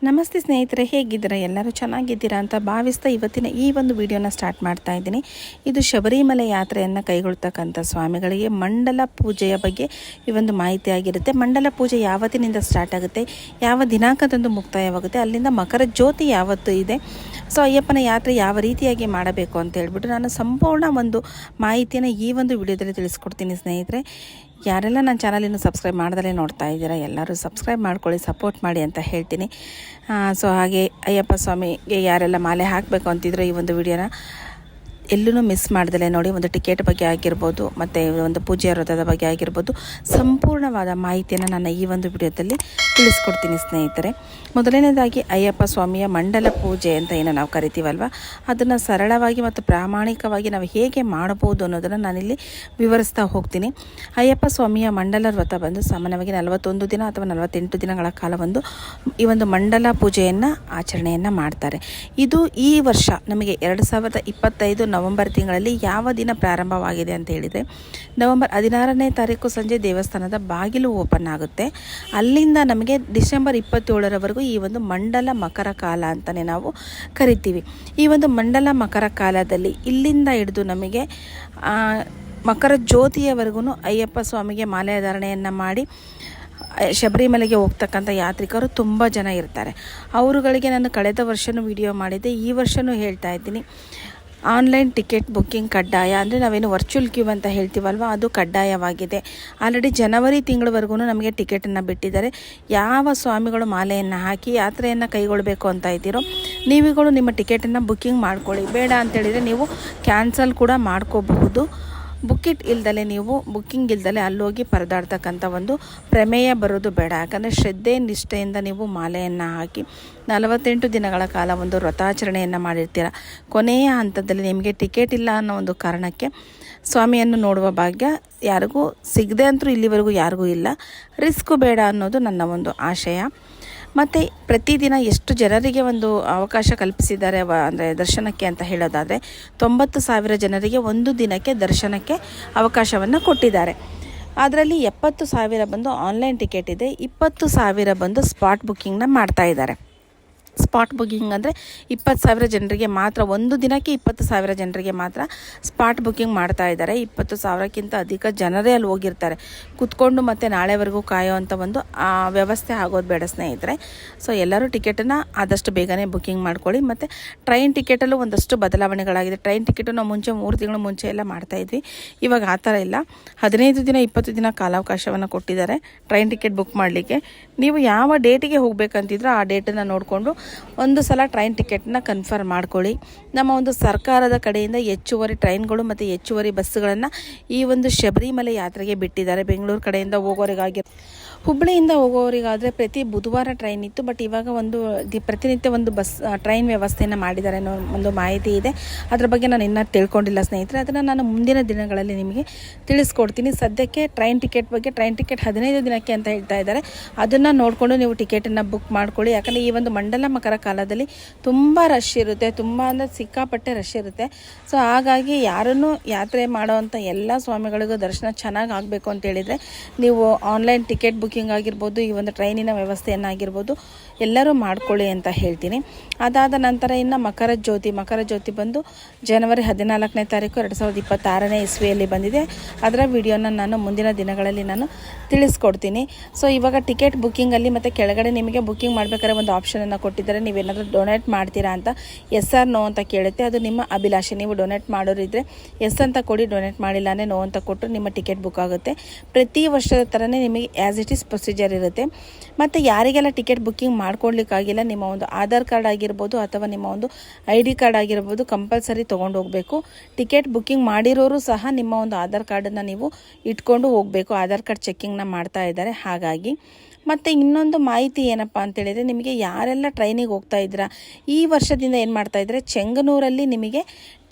ನಮಸ್ತೆ ಸ್ನೇಹಿತರೆ, ಹೇಗಿದ್ದೀರಾ? ಎಲ್ಲರೂ ಚೆನ್ನಾಗಿದ್ದೀರಾ ಅಂತ ಭಾವಿಸ್ತಾ ಇವತ್ತಿನ ಈ ಒಂದು ವಿಡಿಯೋನ ಸ್ಟಾರ್ಟ್ ಮಾಡ್ತಾ ಇದ್ದೀನಿ. ಇದು ಶಬರಿಮಲೆ ಯಾತ್ರೆಯನ್ನು ಕೈಗೊಳ್ತಕ್ಕಂಥ ಸ್ವಾಮಿಗಳಿಗೆ ಮಂಡಲ ಪೂಜೆಯ ಬಗ್ಗೆ ಈ ಒಂದು ಮಾಹಿತಿ ಆಗಿರುತ್ತೆ. ಮಂಡಲ ಪೂಜೆ ಯಾವತ್ತಿನಿಂದ ಸ್ಟಾರ್ಟ್ ಆಗುತ್ತೆ, ಯಾವ ದಿನಾಂಕದಂದು ಮುಕ್ತಾಯವಾಗುತ್ತೆ, ಅಲ್ಲಿಂದ ಮಕರ ಜ್ಯೋತಿ ಯಾವತ್ತು ಇದೆ, ಸೊ ಅಯ್ಯಪ್ಪನ ಯಾತ್ರೆ ಯಾವ ರೀತಿಯಾಗಿ ಮಾಡಬೇಕು ಅಂತ ಹೇಳ್ಬಿಟ್ಟು ನಾನು ಸಂಪೂರ್ಣ ಒಂದು ಮಾಹಿತಿಯನ್ನು ಈ ಒಂದು ವಿಡಿಯೋದಲ್ಲಿ ತಿಳಿಸ್ಕೊಡ್ತೀನಿ. ಸ್ನೇಹಿತರೆ, ಯಾರೆಲ್ಲ ನನ್ನ ಚಾನಲ್ ಇನ್ನೂ ಸಬ್ಸ್ಕ್ರೈಬ್ ಮಾಡ್ದಲೇ ನೋಡ್ತಾ ಇದ್ದೀರಾ, ಎಲ್ಲರೂ ಸಬ್ಸ್ಕ್ರೈಬ್ ಮಾಡ್ಕೊಳ್ಳಿ, ಸಪೋರ್ಟ್ ಮಾಡಿ ಅಂತ ಹೇಳ್ತೀನಿ. ಸೊ ಹಾಗೆ ಅಯ್ಯಪ್ಪ ಸ್ವಾಮಿಗೆ ಯಾರೆಲ್ಲ ಮಾಲೆ ಹಾಕಬೇಕು ಅಂತಿದ್ರು ಈ ಒಂದು ವಿಡಿಯೋನ ಎಲ್ಲೂ ಮಿಸ್ ಮಾಡ್ದಲೇ ನೋಡಿ. ಒಂದು ಟಿಕೆಟ್ ಬಗ್ಗೆ ಆಗಿರ್ಬೋದು, ಮತ್ತು ಒಂದು ಪೂಜೆಯ ವ್ರತದ ಬಗ್ಗೆ ಆಗಿರ್ಬೋದು, ಸಂಪೂರ್ಣವಾದ ಮಾಹಿತಿಯನ್ನು ನಾನು ಈ ಒಂದು ವಿಡಿಯೋದಲ್ಲಿ ತಿಳಿಸ್ಕೊಡ್ತೀನಿ. ಸ್ನೇಹಿತರೆ, ಮೊದಲನೇದಾಗಿ ಅಯ್ಯಪ್ಪ ಸ್ವಾಮಿಯ ಮಂಡಲ ಪೂಜೆ ಅಂತ ಏನು ನಾವು ಕರಿತೀವಲ್ವ, ಅದನ್ನು ಸರಳವಾಗಿ ಮತ್ತು ಪ್ರಾಮಾಣಿಕವಾಗಿ ನಾವು ಹೇಗೆ ಮಾಡಬಹುದು ಅನ್ನೋದನ್ನು ನಾನಿಲ್ಲಿ ವಿವರಿಸ್ತಾ ಹೋಗ್ತೀನಿ. ಅಯ್ಯಪ್ಪ ಸ್ವಾಮಿಯ ಮಂಡಲ ವ್ರತ ಬಂದು ಸಾಮಾನ್ಯವಾಗಿ 41 ದಿನ ಅಥವಾ 48 ದಿನಗಳ ಕಾಲ ಈ ಒಂದು ಮಂಡಲ ಪೂಜೆಯನ್ನು ಆಚರಣೆಯನ್ನು ಮಾಡ್ತಾರೆ. ಇದು ಈ ವರ್ಷ ನಮಗೆ 2025 ನವೆಂಬರ್ ತಿಂಗಳಲ್ಲಿ ಯಾವ ದಿನ ಪ್ರಾರಂಭವಾಗಿದೆ ಅಂತ ಹೇಳಿದರೆ, ನವೆಂಬರ್ 16ನೇ ತಾರೀಕು ಸಂಜೆ ದೇವಸ್ಥಾನದ ಬಾಗಿಲು ಓಪನ್ ಆಗುತ್ತೆ. ಅಲ್ಲಿಂದ ನಮಗೆ ಡಿಸೆಂಬರ್ 27ರವರೆಗೂ ಈ ಒಂದು ಮಂಡಲ ಮಕರ ಕಾಲ ಅಂತಲೇ ನಾವು ಕರಿತೀವಿ. ಈ ಒಂದು ಮಂಡಲ ಮಕರ ಕಾಲದಲ್ಲಿ ಇಲ್ಲಿಂದ ಹಿಡಿದು ನಮಗೆ ಮಕರ ಜ್ಯೋತಿಯವರೆಗೂ ಅಯ್ಯಪ್ಪ ಸ್ವಾಮಿಗೆ ಮಾಲೆ ಧಾರಣೆಯನ್ನು ಮಾಡಿ ಶಬರಿಮಲೆಗೆ ಹೋಗ್ತಕ್ಕಂಥ ಯಾತ್ರಿಕರು ತುಂಬ ಜನ ಇರ್ತಾರೆ. ಅವರುಗಳಿಗೆ ನಾನು ಕಳೆದ ವರ್ಷವೂ ವಿಡಿಯೋ ಮಾಡಿದ್ದೆ, ಈ ವರ್ಷವೂ ಹೇಳ್ತಾ ಇದ್ದೀನಿ. ಆನ್ಲೈನ್ ಟಿಕೆಟ್ ಬುಕ್ಕಿಂಗ್ ಕಡ್ಡಾಯ, ಅಂದರೆ ನಾವೇನು ವರ್ಚುವಲ್ ಕ್ಯೂ ಅಂತ ಹೇಳ್ತೀವಲ್ವ, ಅದು ಕಡ್ಡಾಯವಾಗಿದೆ. ಆಲ್ರೆಡಿ ಜನವರಿ ತಿಂಗಳವರೆಗೂ ನಮಗೆ ಟಿಕೆಟನ್ನು ಬಿಟ್ಟಿದ್ದಾರೆ. ಯಾವ ಸ್ವಾಮಿಗಳು ಮಾಲೆಯನ್ನು ಹಾಕಿ ಯಾತ್ರೆಯನ್ನು ಕೈಗೊಳ್ಳಬೇಕು ಅಂತ ಇದ್ದೀರೋ ನೀವುಗಳು ನಿಮ್ಮ ಟಿಕೆಟನ್ನು ಬುಕ್ಕಿಂಗ್ ಮಾಡ್ಕೊಳ್ಳಿ. ಬೇಡ ಅಂತೇಳಿದರೆ ನೀವು ಕ್ಯಾನ್ಸಲ್ ಕೂಡ ಮಾಡ್ಕೋಬಹುದು. ಬುಕ್ಕಿಂಗ್ ಇಲ್ದಲೆ ಅಲ್ಲೋಗಿ ಪರದಾಡ್ತಕ್ಕಂಥ ಒಂದು ಪ್ರಮೇಯ ಬರೋದು ಬೇಡ. ಯಾಕಂದರೆ ಶ್ರದ್ಧೆ ನಿಷ್ಠೆಯಿಂದ ನೀವು ಮಾಲೆಯನ್ನು ಹಾಕಿ 48 ದಿನಗಳ ಕಾಲ ಒಂದು ವ್ರತಾಚರಣೆಯನ್ನು ಮಾಡಿರ್ತೀರ. ಕೊನೆಯ ಹಂತದಲ್ಲಿ ನಿಮಗೆ ಟಿಕೆಟ್ ಇಲ್ಲ ಅನ್ನೋ ಒಂದು ಕಾರಣಕ್ಕೆ ಸ್ವಾಮಿಯನ್ನು ನೋಡುವ ಭಾಗ್ಯ ಯಾರಿಗೂ ಸಿಗದೆ ಅಂತೂ ಇಲ್ಲಿವರೆಗೂ ಯಾರಿಗೂ ಇಲ್ಲ. ರಿಸ್ಕು ಬೇಡ ಅನ್ನೋದು ನನ್ನ ಒಂದು ಆಶಯ. ಮತ್ತು ಪ್ರತಿದಿನ ಎಷ್ಟು ಜನರಿಗೆ ಒಂದು ಅವಕಾಶ ಕಲ್ಪಿಸಿದ್ದಾರೆ ಅಂದರೆ ದರ್ಶನಕ್ಕೆ ಅಂತ ಹೇಳೋದಾದರೆ 90,000 ಜನರಿಗೆ ಒಂದು ದಿನಕ್ಕೆ ದರ್ಶನಕ್ಕೆ ಅವಕಾಶವನ್ನು ಕೊಟ್ಟಿದ್ದಾರೆ. ಅದರಲ್ಲಿ 70,000 ಬಂದು ಆನ್ಲೈನ್ ಟಿಕೆಟ್ ಇದೆ, 20,000 ಬಂದು ಸ್ಪಾಟ್ ಬುಕ್ಕಿಂಗ್ನ ಮಾಡ್ತಾ ಇದ್ದಾರೆ. ಸ್ಪಾಟ್ ಬುಕ್ಕಿಂಗ್ ಅಂದರೆ 20,000 ಜನರಿಗೆ ಮಾತ್ರ, ಒಂದು ದಿನಕ್ಕೆ 20,000 ಜನರಿಗೆ ಮಾತ್ರ ಸ್ಪಾಟ್ ಬುಕ್ಕಿಂಗ್ ಮಾಡ್ತಾ ಇದ್ದಾರೆ. 20,000ಕ್ಕಿಂತ ಅಧಿಕ ಜನರೇ ಅಲ್ಲಿ ಹೋಗಿರ್ತಾರೆ. ಕೂತ್ಕೊಂಡು ಮತ್ತು ನಾಳೆವರೆಗೂ ಕಾಯೋವಂಥ ಒಂದು ವ್ಯವಸ್ಥೆ ಆಗೋದು ಬೇಡ ಸ್ನೇಹಿತರೆ. ಸೊ ಎಲ್ಲರೂ ಟಿಕೆಟನ್ನು ಆದಷ್ಟು ಬೇಗನೆ ಬುಕ್ಕಿಂಗ್ ಮಾಡ್ಕೊಳ್ಳಿ. ಮತ್ತು ಟ್ರೈನ್ ಟಿಕೆಟಲ್ಲೂ ಒಂದಷ್ಟು ಬದಲಾವಣೆಗಳಾಗಿದೆ. ಟ್ರೈನ್ ಟಿಕೆಟು ನಾವು ಮುಂಚೆ 3 ತಿಂಗಳು ಮುಂಚೆ ಎಲ್ಲ ಮಾಡ್ತಾಯಿದ್ವಿ, ಇವಾಗ ಆ ಥರ ಇಲ್ಲ. 15 ದಿನ 20 ದಿನ ಕಾಲಾವಕಾಶವನ್ನು ಕೊಟ್ಟಿದ್ದಾರೆ ಟ್ರೈನ್ ಟಿಕೆಟ್ ಬುಕ್ ಮಾಡಲಿಕ್ಕೆ. ನೀವು ಯಾವ ಡೇಟಿಗೆ ಹೋಗಬೇಕಂತಿದ್ರೋ ಆ ಡೇಟನ್ನು ನೋಡಿಕೊಂಡು ಒಂದು ಸಲ ಟ್ರೈನ್ ಟಿಕೆಟ್ನ ಕನ್ಫರ್ಮ್ ಮಾಡ್ಕೊಳ್ಳಿ. ನಮ್ಮ ಒಂದು ಸರ್ಕಾರದ ಕಡೆಯಿಂದ ಹೆಚ್ಚುವರಿ ಟ್ರೈನ್ಗಳು ಮತ್ತು ಹೆಚ್ಚುವರಿ ಬಸ್ಸುಗಳನ್ನು ಈ ಒಂದು ಶಬರಿಮಲೆ ಯಾತ್ರೆಗೆ ಬಿಟ್ಟಿದ್ದಾರೆ. ಬೆಂಗಳೂರು ಕಡೆಯಿಂದ ಹೋಗೋರಿಗಾಗಿ, ಹುಬ್ಬಳ್ಳಿಯಿಂದ ಹೋಗೋರಿಗಾದರೆ ಪ್ರತಿ ಬುಧವಾರ ಟ್ರೈನ್ ಇತ್ತು, ಬಟ್ ಇವಾಗ ಪ್ರತಿನಿತ್ಯ ಒಂದು ಟ್ರೈನ್ ವ್ಯವಸ್ಥೆಯನ್ನು ಮಾಡಿದ್ದಾರೆ ಅನ್ನೋ ಒಂದು ಮಾಹಿತಿ ಇದೆ. ಅದರ ಬಗ್ಗೆ ನಾನು ಇನ್ನೂ ತಿಳ್ಕೊಂಡಿಲ್ಲ ಸ್ನೇಹಿತರೆ, ಅದನ್ನು ನಾನು ಮುಂದಿನ ದಿನಗಳಲ್ಲಿ ನಿಮಗೆ ತಿಳಿಸ್ಕೊಡ್ತೀನಿ. ಸದ್ಯಕ್ಕೆ ಟ್ರೈನ್ ಟಿಕೆಟ್ 15 ದಿನಕ್ಕೆ ಅಂತ ಹೇಳ್ತಾ ಇದ್ದಾರೆ. ಅದನ್ನು ನೋಡಿಕೊಂಡು ನೀವು ಟಿಕೆಟನ್ನು ಬುಕ್ ಮಾಡ್ಕೊಳ್ಳಿ. ಯಾಕಂದರೆ ಈ ಒಂದು ಮಂಡಲ ಮಕರ ಕಾಲದಲ್ಲಿ ತುಂಬ ರಶ್ ಇರುತ್ತೆ, ತುಂಬ ಅಂದರೆ ಸಿಕ್ಕಾಪಟ್ಟೆ ರಶ್ ಇರುತ್ತೆ. ಸೊ ಹಾಗಾಗಿ ಯಾರನ್ನು ಯಾತ್ರೆ ಮಾಡೋವಂಥ ಎಲ್ಲ ಸ್ವಾಮಿಗಳಿಗೂ ದರ್ಶನ ಚೆನ್ನಾಗಿ ಆಗಬೇಕು ಅಂತ ಹೇಳಿದರೆ ನೀವು ಆನ್ಲೈನ್ ಟಿಕೆಟ್ ಬುಕ್ಕಿಂಗ್ ಆಗಿರ್ಬೋದು, ಈ ಒಂದು ಟ್ರೈನಿನ ವ್ಯವಸ್ಥೆಯನ್ನಾಗಿರ್ಬೋದು ಎಲ್ಲರೂ ಮಾಡ್ಕೊಳ್ಳಿ ಅಂತ ಹೇಳ್ತೀನಿ. ಅದಾದ ನಂತರ ಇನ್ನು ಮಕರ ಜ್ಯೋತಿ ಬಂದು ಜನವರಿ 14ನೇ ತಾರೀಕು 2026ನೇ ಇಸ್ವಿಯಲ್ಲಿ ಬಂದಿದೆ. ಅದರ ವಿಡಿಯೋನ ನಾನು ಮುಂದಿನ ದಿನಗಳಲ್ಲಿ ನಾನು ತಿಳಿಸ್ಕೊಡ್ತೀನಿ. ಸೊ ಇವಾಗ ಟಿಕೆಟ್ ಬುಕ್ಕಿಂಗಲ್ಲಿ ಮತ್ತು ಕೆಳಗಡೆ ನಿಮಗೆ ಬುಕ್ಕಿಂಗ್ ಮಾಡಬೇಕಾದ್ರೆ ಒಂದು ಆಪ್ಷನನ್ನು ಕೊಟ್ಟಿದ್ದಾರೆ. ನೀವೇನಾದರೂ ಡೊನೇಟ್ ಮಾಡ್ತೀರಾ ಅಂತ ಎಸ್ ಆರ್ ನೋ ಅಂತ ಕೇಳುತ್ತೆ. ಅದು ನಿಮ್ಮ ಅಭಿಲಾಷೆ. ನೀವು ಡೊನೇಟ್ ಮಾಡೋರಿದ್ದರೆ ಎಸ್ ಅಂತ ಕೊಡಿ, ಡೊನೇಟ್ ಮಾಡಿಲ್ಲಾನೆ ನೋ ಅಂತ ಕೊಟ್ಟರು ನಿಮ್ಮ ಟಿಕೆಟ್ ಬುಕ್ ಆಗುತ್ತೆ. ಪ್ರತಿ ವರ್ಷದ ಥರನೇ ನಿಮಗೆ ಆ್ಯಸ್ ಇಟ್ ಈಸ್ ಪ್ರೊಸೀಜರ್ ಇರುತ್ತೆ. ಮತ್ತು ಯಾರಿಗೆಲ್ಲ ಟಿಕೆಟ್ ಬುಕ್ಕಿಂಗ್ ಮಾಡ್ಕೊಳ್ಲಿಕ್ಕಾಗಿಲ್ಲ, ನಿಮ್ಮ ಒಂದು ಆಧಾರ್ ಕಾರ್ಡ್ ಆಗಿರ್ಬೋದು ಅಥವಾ ನಿಮ್ಮ ಒಂದು ID ಕಾರ್ಡ್ ಆಗಿರ್ಬೋದು ಕಂಪಲ್ಸರಿ ತೊಗೊಂಡು ಹೋಗಬೇಕು. ಟಿಕೆಟ್ ಬುಕ್ಕಿಂಗ್ ಮಾಡಿರೋರು ಸಹ ನಿಮ್ಮ ಒಂದು ಆಧಾರ್ ಕಾರ್ಡನ್ನು ನೀವು ಇಟ್ಕೊಂಡು ಹೋಗಬೇಕು. ಆಧಾರ್ ಕಾರ್ಡ್ ಚೆಕ್ಕಿಂಗ್ನ ಮಾಡ್ತಾ ಇದ್ದಾರೆ. ಹಾಗಾಗಿ ಮತ್ತು ಇನ್ನೊಂದು ಮಾಹಿತಿ ಏನಪ್ಪ ಅಂತೇಳಿದರೆ, ನಿಮಗೆ ಯಾರೆಲ್ಲ ಟ್ರೈನಿಗೆ ಹೋಗ್ತಾ ಇದ್ದೀರಾ ಈ ವರ್ಷದಿಂದ ಏನು ಮಾಡ್ತಾ ಇದ್ದಾರೆ, ಚೆಂಗನೂರಲ್ಲಿ ನಿಮಗೆ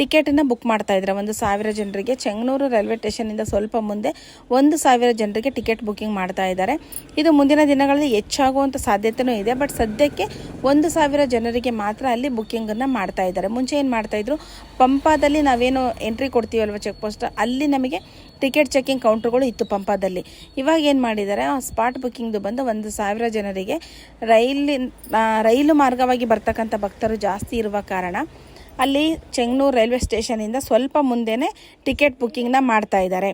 ಟಿಕೆಟನ್ನು ಬುಕ್ ಮಾಡ್ತಾ ಇದ್ದಾರೆ. 1,000 ಜನರಿಗೆ ಚೆಂಗನೂರು ರೈಲ್ವೆ ಸ್ಟೇಷನಿಂದ ಸ್ವಲ್ಪ ಮುಂದೆ 1,000 ಜನರಿಗೆ ಟಿಕೆಟ್ ಬುಕ್ಕಿಂಗ್ ಮಾಡ್ತಾ ಇದ್ದಾರೆ. ಇದು ಮುಂದಿನ ದಿನಗಳಲ್ಲಿ ಹೆಚ್ಚಾಗುವಂಥ ಸಾಧ್ಯತೆಯೂ ಇದೆ. ಬಟ್ ಸದ್ಯಕ್ಕೆ 1,000 ಜನರಿಗೆ ಮಾತ್ರ ಅಲ್ಲಿ ಬುಕ್ಕಿಂಗನ್ನು ಮಾಡ್ತಾ ಇದ್ದಾರೆ. ಮುಂಚೆ ಏನು ಮಾಡ್ತಾಯಿದ್ರು, ಪಂಪಾದಲ್ಲಿ ನಾವೇನು ಎಂಟ್ರಿ ಕೊಡ್ತೀವಲ್ವ ಚೆಕ್ ಪೋಸ್ಟ್, ಅಲ್ಲಿ ನಮಗೆ ಟಿಕೆಟ್ ಚೆಕಿಂಗ್ ಕೌಂಟ್ರುಗಳು ಇತ್ತು ಪಂಪಾದಲ್ಲಿ. ಇವಾಗ ಏನು ಮಾಡಿದ್ದಾರೆ, ಸ್ಪಾಟ್ ಬುಕ್ಕಿಂಗ್ದು ಬಂದು 1,000 ಜನರಿಗೆ ರೈಲು ಮಾರ್ಗವಾಗಿ ಬರ್ತಕ್ಕಂಥ ಭಕ್ತರು ಜಾಸ್ತಿ ಇರುವ ಕಾರಣ ಅಲ್ಲಿ ಚೆಂಗನೂರು ರೈಲ್ವೆ ಸ್ಟೇಷನಿಂದ ಸ್ವಲ್ಪ ಮುಂದೆನೇ ಟಿಕೆಟ್ ಬುಕ್ಕಿಂಗ್ನ ಮಾಡ್ತಾ ಇದ್ದಾರೆ.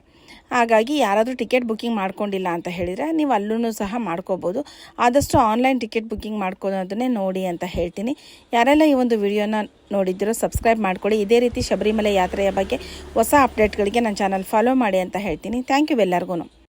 ಹಾಗಾಗಿ ಯಾರಾದರೂ ಟಿಕೆಟ್ ಬುಕ್ಕಿಂಗ್ ಮಾಡ್ಕೊಂಡಿಲ್ಲ ಅಂತ ಹೇಳಿದರೆ ನೀವು ಅಲ್ಲೂ ಸಹ ಮಾಡ್ಕೋಬೋದು. ಆದಷ್ಟು ಆನ್ಲೈನ್ ಟಿಕೆಟ್ ಬುಕ್ಕಿಂಗ್ ಮಾಡ್ಕೊಳ್ಳೋದನ್ನೇ ನೋಡಿ ಅಂತ ಹೇಳ್ತೀನಿ. ಯಾರೆಲ್ಲ ಈ ಒಂದು ವಿಡಿಯೋನ ನೋಡಿದ್ದೀರೋ ಸಬ್ಸ್ಕ್ರೈಬ್ ಮಾಡ್ಕೊಳ್ಳಿ. ಇದೇ ರೀತಿ ಶಬರಿಮಲೆ ಯಾತ್ರೆಯ ಬಗ್ಗೆ ಹೊಸ ಅಪ್ಡೇಟ್ಗಳಿಗೆ ನನ್ನ ಚಾನಲ್ ಫಾಲೋ ಮಾಡಿ ಅಂತ ಹೇಳ್ತೀನಿ. ಥ್ಯಾಂಕ್ ಯು ಎಲ್ಲರಿಗೂ.